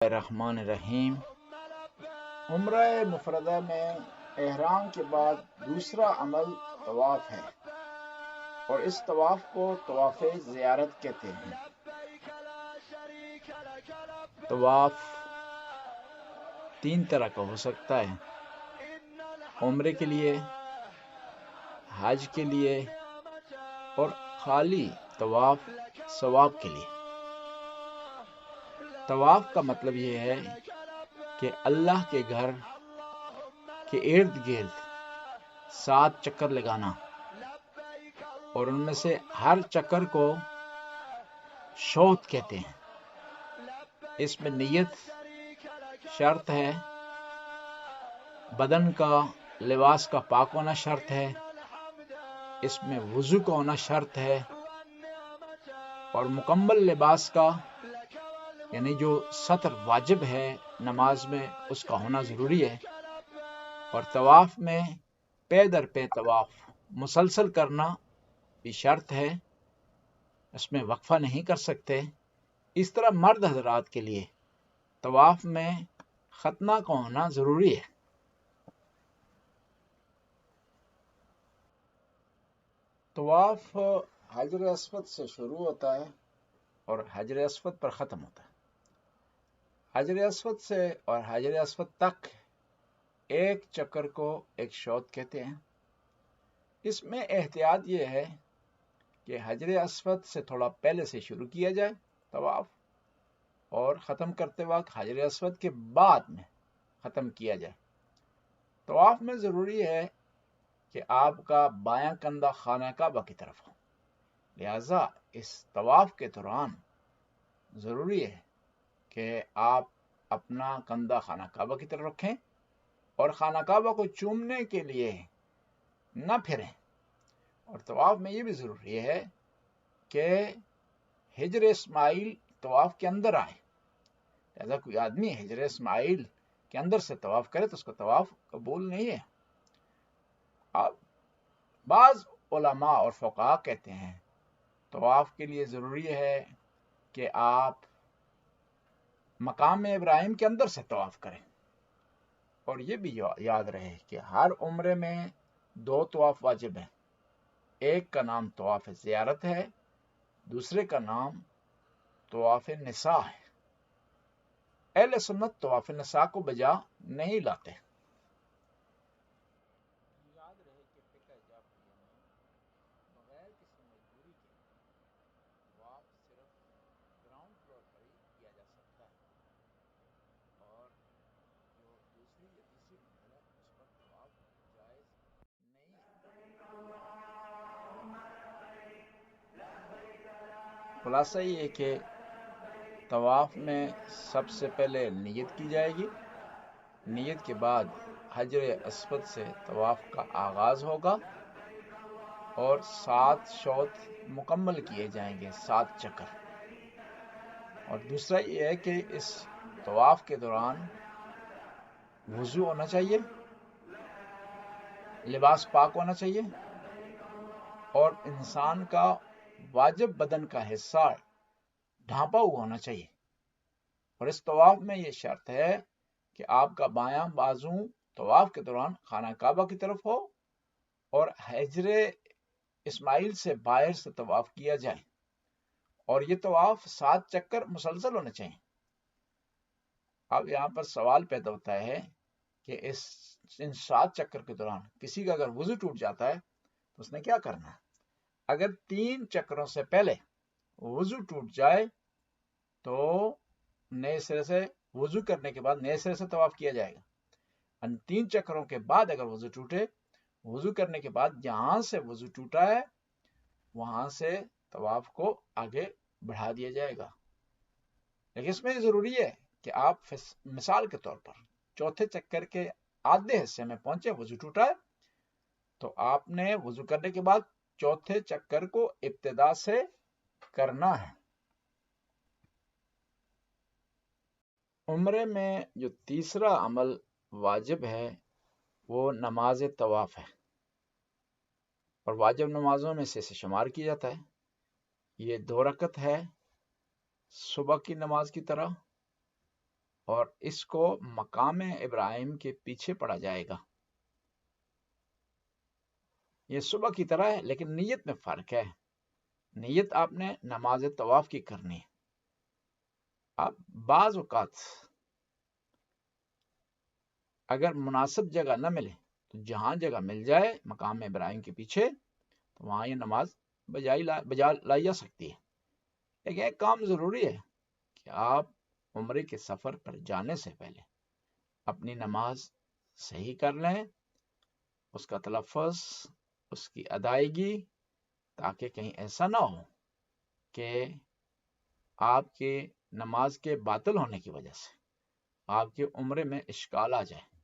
الرحمن الرحیم۔ عمرہ مفردہ میں احرام کے بعد دوسرا عمل طواف ہے اور اس طواف کو طواف زیارت کہتے ہیں۔ طواف تین طرح کا ہو سکتا ہے: عمرے کے لیے، حج کے لیے اور خالی طواف ثواب کے لیے۔ طواف کا مطلب یہ ہے کہ اللہ کے گھر کے ارد گرد 7 چکر لگانا، اور ان میں سے ہر چکر کو شوط کہتے ہیں۔ اس میں نیت شرط ہے، بدن کا لباس کا پاک ہونا شرط ہے، اس میں وضو کا ہونا شرط ہے، اور مکمل لباس کا یعنی جو ستر واجب ہے نماز میں اس کا ہونا ضروری ہے، اور طواف میں پے در پے طواف مسلسل کرنا بھی شرط ہے، اس میں وقفہ نہیں کر سکتے۔ اس طرح مرد حضرات کے لیے طواف میں ختنہ کا ہونا ضروری ہے۔ طواف حجر اسود سے شروع ہوتا ہے اور حجر اسود پر ختم ہوتا ہے۔ حجر اسود سے اور حجر اسود تک ایک چکر کو ایک شوط کہتے ہیں۔ اس میں احتیاط یہ ہے کہ حجر اسود سے تھوڑا پہلے سے شروع کیا جائے طواف، اور ختم کرتے وقت حجر اسود کے بعد میں ختم کیا جائے۔ طواف میں ضروری ہے کہ آپ کا بایاں کندھا خانہ کعبہ کی طرف ہو، لہذا اس طواف کے دوران ضروری ہے کہ آپ اپنا کندھا خانہ کعبہ کی طرف رکھیں اور خانہ کعبہ کو چومنے کے لیے نہ پھریں۔ اور طواف میں یہ بھی ضروری ہے کہ حجر اسماعیل طواف کے اندر آئے، لہذا کوئی آدمی حجر اسماعیل کے اندر سے طواف کرے تو اس کا طواف قبول نہیں ہے۔ اب بعض علماء اور فقہاء کہتے ہیں طواف کے لیے ضروری ہے کہ آپ مقام ابراہیم کے اندر سے طواف کریں، اور یہ بھی یاد رہے کہ ہر عمرے میں 2 طواف واجب ہیں۔ ایک کا نام طواف زیارت ہے، دوسرے کا نام طواف نساء ہے۔ اہل سنت طواف نساء کو بجا نہیں لاتے۔ یاد رہے کہ فقہ جعفریہ میں بغیر کسی مجبوری کے طواف صرف گراؤنڈ فلور پر ہی کیا جا سکتا ہے، اور جو دوسری یا تیسری منزل ہے اس پر طواف جائز نہیں ہے۔ خلاصہ یہ کہ طواف میں سب سے پہلے نیت کی جائے گی، نیت کے بعد حجر اسود سے طواف کا آغاز ہوگا اور 7 شوط مکمل کیے جائیں گے، 7 چکر۔ اور دوسرا یہ ہے کہ اس طواف کے دوران وضو ہونا چاہیے، لباس پاک ہونا چاہیے، اور انسان کا واجب بدن کا حصہ ڈھانپا ہوا ہونا چاہیے۔ اور اس طواف میں یہ شرط ہے کہ آپ کا بایاں بازو طواف کے دوران خانہ کعبہ کی طرف ہو اور حجر اسماعیل سے باہر سے طواف کیا جائے، اور یہ طواف 7 چکر مسلسل ہونے چاہیے۔ اب یہاں پر سوال پیدا ہوتا ہے کہ ان 7 چکر کے دوران کسی کا اگر وضو ٹوٹ جاتا ہے تو اس نے کیا کرنا ہے؟ اگر 3 چکروں سے پہلے وضو ٹوٹ جائے تو نئے سرے سے وضو کرنے کے بعد نئے سرے سے طواف کیا جائے گا۔ ان 3 چکروں کے بعد اگر وضو ٹوٹے، وضو کرنے کے بعد جہاں سے وضو ٹوٹا ہے وہاں سے طواف کو آگے بڑھا دیا جائے گا۔ لیکن اس میں ضروری ہے کہ آپ مثال کے طور پر 4تھے چکر کے آدھے حصے میں پہنچے، وضو ٹوٹا ہے، تو آپ نے وضو کرنے کے بعد 4تھے چکر کو ابتدا سے کرنا ہے۔ عمرے میں جو تیسرا عمل واجب ہے وہ نماز طواف ہے، اور واجب نمازوں میں سے شمار کیا جاتا ہے۔ یہ 2 رکعت ہے صبح کی نماز کی طرح، اور اس کو مقام ابراہیم کے پیچھے پڑھا جائے گا. یہ صبح کی طرح ہے لیکن نیت میں فرق ہے. نیت آپ نے نماز طواف کی کرنی ہے. آپ بعض اوقات اگر مناسب جگہ نہ ملے تو جہاں جگہ مل جائے مقام ابراہیم کے پیچھے تو وہاں یہ نماز بجا لائی جا سکتی ہے. لیکن ایک کام ضروری ہے کہ آپ عمرے کے سفر پر جانے سے پہلے اپنی نماز صحیح کر لیں، اس کا تلفظ، اس کی ادائیگی، تاکہ کہیں ایسا نہ ہو کہ آپ کے نماز کے باطل ہونے کی وجہ سے آپ کے عمرے میں اشکال آ جائے.